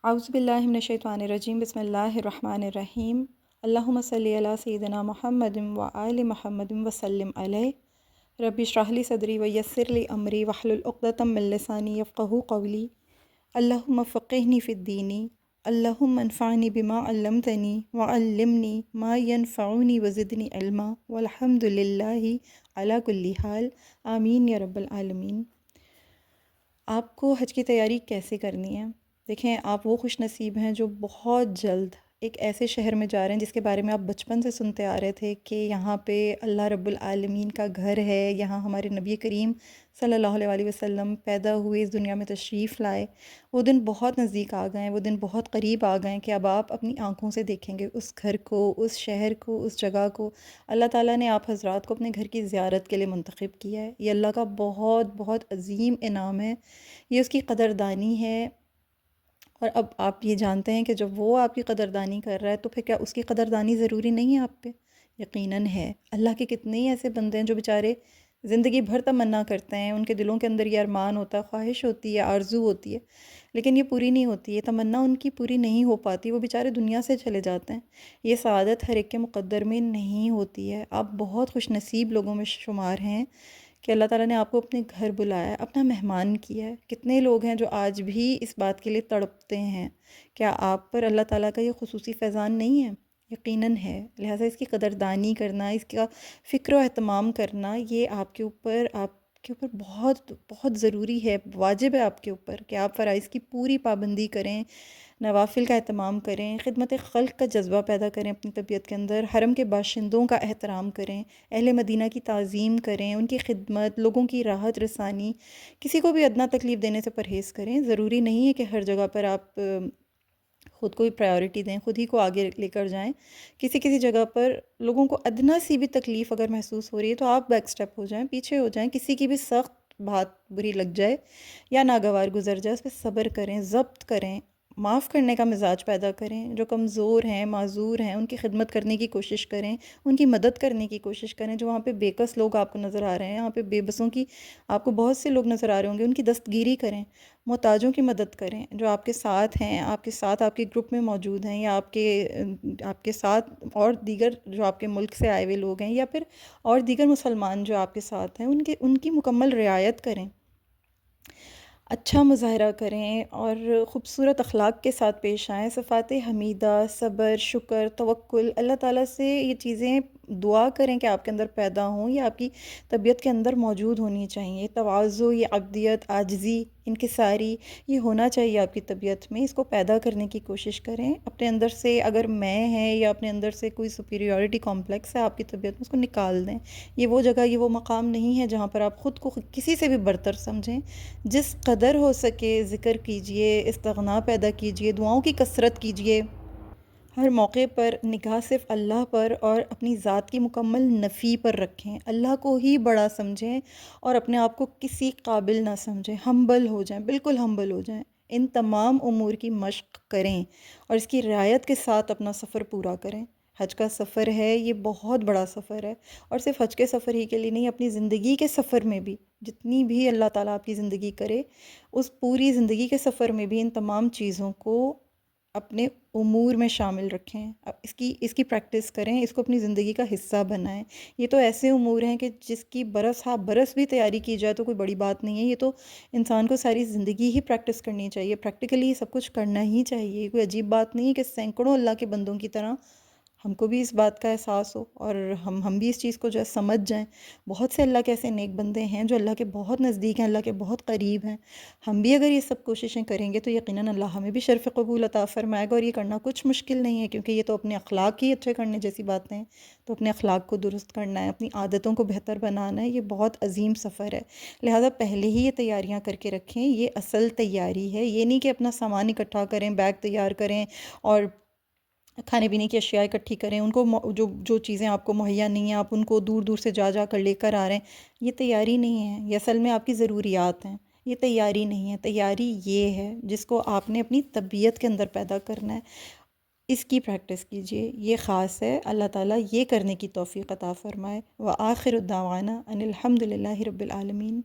اعوذ باللہ من الشیطان الرجیم بسم اللہ الرحمن الرحیم اللہم صلی علی سیدنا محمد و آل محمد وسلم علیہ رب اشرح لی صدری ویسر لی امری واحلل عقدۃ من لسانی یفقہوا قولی اللہم فقہنی فی الدین اللہم انفعنی بما علمتنی وعلمنی ما ینفعنی وزدنی علما والحمد للہ علی کل حال آمین یا رب العالمین۔ آپ کو حج کی تیاری کیسے کرنی ہے؟ دیکھیں، آپ وہ خوش نصیب ہیں جو بہت جلد ایک ایسے شہر میں جا رہے ہیں جس کے بارے میں آپ بچپن سے سنتے آ رہے تھے کہ یہاں پہ اللہ رب العالمین کا گھر ہے، یہاں ہمارے نبی کریم صلی اللہ علیہ وآلہ وسلم پیدا ہوئے، اس دنیا میں تشریف لائے۔ وہ دن بہت نزدیک آ گئے ہیں، وہ دن بہت قریب آ گئے ہیں کہ اب آپ اپنی آنکھوں سے دیکھیں گے اس گھر کو، اس شہر کو، اس جگہ کو۔ اللہ تعالیٰ نے آپ حضرات کو اپنے گھر کی زیارت کے لیے منتخب کیا ہے۔ یہ اللہ کا بہت بہت عظیم انعام ہے، یہ اس کی قدردانی ہے۔ اور اب آپ یہ جانتے ہیں کہ جب وہ آپ کی قدردانی کر رہا ہے تو پھر کیا اس کی قدردانی ضروری نہیں ہے آپ پہ؟ یقیناً ہے۔ اللہ کے کتنے ہی ایسے بندے ہیں جو بیچارے زندگی بھر تمنا کرتے ہیں، ان کے دلوں کے اندر یہ ارمان ہوتا ہے، خواہش ہوتی ہے، آرزو ہوتی ہے، لیکن یہ پوری نہیں ہوتی، یہ تمنا ان کی پوری نہیں ہو پاتی، وہ بیچارے دنیا سے چلے جاتے ہیں۔ یہ سعادت ہر ایک کے مقدر میں نہیں ہوتی ہے۔ آپ بہت خوش نصیب لوگوں میں شمار ہیں کہ اللہ تعالیٰ نے آپ کو اپنے گھر بلایا ہے، اپنا مہمان کیا ہے۔ کتنے لوگ ہیں جو آج بھی اس بات کے لیے تڑپتے ہیں؟ کیا آپ پر اللہ تعالیٰ کا یہ خصوصی فیضان نہیں ہے؟ یقیناً ہے۔ لہٰذا اس کی قدردانی کرنا، اس کا فکر و اہتمام کرنا، یہ آپ کے اوپر بہت بہت ضروری ہے، واجب ہے آپ کے اوپر کہ آپ فرائض کی پوری پابندی کریں، نوافل کا اہتمام کریں، خدمت خلق کا جذبہ پیدا کریں اپنی طبیعت کے اندر، حرم کے باشندوں کا احترام کریں، اہل مدینہ کی تعظیم کریں، ان کی خدمت، لوگوں کی راحت رسانی، کسی کو بھی ادنا تکلیف دینے سے پرہیز کریں۔ ضروری نہیں ہے کہ ہر جگہ پر آپ خود کو بھی پرائیورٹی دیں، خود ہی کو آگے لے کر جائیں۔ کسی جگہ پر لوگوں کو ادنا سی بھی تکلیف اگر محسوس ہو رہی ہے تو آپ بیک سٹیپ ہو جائیں، پیچھے ہو جائیں۔ کسی کی بھی سخت بات بری لگ جائے یا ناگوار گزر جائے، اس پہ صبر کریں، ضبط کریں، معاف کرنے کا مزاج پیدا کریں۔ جو کمزور ہیں، معذور ہیں، ان کی خدمت کرنے کی کوشش کریں، ان کی مدد کرنے کی کوشش کریں۔ جو وہاں پہ بے کس لوگ آپ کو نظر آ رہے ہیں، یہاں پہ بے بسوں کی آپ کو بہت سے لوگ نظر آ رہے ہوں گے، ان کی دستگیری کریں، محتاجوں کی مدد کریں۔ جو آپ کے ساتھ ہیں، آپ کے ساتھ آپ کے گروپ میں موجود ہیں، یا آپ کے ساتھ اور دیگر جو آپ کے ملک سے آئے ہوئے لوگ ہیں، یا پھر اور دیگر مسلمان جو آپ کے ساتھ ہیں، ان کی مکمل رعایت کریں، اچھا مظاہرہ کریں اور خوبصورت اخلاق کے ساتھ پیش آئیں۔ صفات حمیدہ، صبر، شکر، توکل، اللہ تعالیٰ سے یہ چیزیں دعا کریں کہ آپ کے اندر پیدا ہوں، یا آپ کی طبیعت کے اندر موجود ہونی چاہیے۔ تواضع، یہ عبدیت، عاجزی، انکساری، یہ ہونا چاہیے آپ کی طبیعت میں۔ اس کو پیدا کرنے کی کوشش کریں اپنے اندر سے۔ اگر میں ہے یا اپنے اندر سے کوئی سپیریورٹی کمپلیکس ہے آپ کی طبیعت میں، اس کو نکال دیں۔ یہ وہ جگہ، یہ وہ مقام نہیں ہے جہاں پر آپ خود کو کسی سے بھی برتر سمجھیں۔ جس قدر ہو سکے ذکر کیجئے، استغنا پیدا کیجئے، دعاؤں کی کثرت کیجئے۔ ہر موقع پر نگاہ صرف اللہ پر اور اپنی ذات کی مکمل نفی پر رکھیں۔ اللہ کو ہی بڑا سمجھیں اور اپنے آپ کو کسی قابل نہ سمجھیں۔ ہمبل ہو جائیں، بالکل ہمبل ہو جائیں۔ ان تمام امور کی مشق کریں اور اس کی رعایت کے ساتھ اپنا سفر پورا کریں۔ حج کا سفر ہے، یہ بہت بڑا سفر ہے، اور صرف حج کے سفر ہی کے لیے نہیں، اپنی زندگی کے سفر میں بھی، جتنی بھی اللہ تعالیٰ آپ کی زندگی کرے، اس پوری زندگی کے سفر میں بھی ان تمام چیزوں کو اپنے امور میں شامل رکھیں۔ اس کی پریکٹس کریں، اس کو اپنی زندگی کا حصہ بنائیں۔ یہ تو ایسے امور ہیں کہ جس کی برس ہاں برس بھی تیاری کی جائے تو کوئی بڑی بات نہیں ہے۔ یہ تو انسان کو ساری زندگی ہی پریکٹس کرنی چاہیے، پریکٹیکلی سب کچھ کرنا ہی چاہیے۔ کوئی عجیب بات نہیں ہے کہ سینکڑوں اللہ کے بندوں کی طرح ہم کو بھی اس بات کا احساس ہو اور ہم بھی اس چیز کو جو ہے سمجھ جائیں۔ بہت سے اللہ کے ایسے نیک بندے ہیں جو اللہ کے بہت نزدیک ہیں، اللہ کے بہت قریب ہیں۔ ہم بھی اگر یہ سب کوششیں کریں گے تو یقیناً اللہ ہمیں بھی شرف قبول عطا فرمائے گا، اور یہ کرنا کچھ مشکل نہیں ہے، کیونکہ یہ تو اپنے اخلاق ہی اچھے کرنے جیسی باتیں ہیں۔ تو اپنے اخلاق کو درست کرنا ہے، اپنی عادتوں کو بہتر بنانا ہے، یہ بہت عظیم سفر ہے۔ لہٰذا پہلے ہی یہ تیاریاں کر کے رکھیں، یہ اصل تیاری ہے۔ یہ نہیں کہ اپنا سامان اکٹھا کریں، بیگ تیار کریں اور کھانے پینے کی اشیاء اکٹھی کریں، ان کو جو چیزیں آپ کو مہیا نہیں ہیں آپ ان کو دور دور سے جا کر لے کر آ رہے ہیں۔ یہ تیاری نہیں ہے، یہ اصل میں آپ کی ضروریات ہیں، یہ تیاری نہیں ہے۔ تیاری یہ ہے جس کو آپ نے اپنی طبیعت کے اندر پیدا کرنا ہے، اس کی پریکٹس کیجئے، یہ خاص ہے۔ اللہ تعالیٰ یہ کرنے کی توفیق عطا فرمائے۔ وآخر الدعوانا ان الحمد للہ رب العالمین۔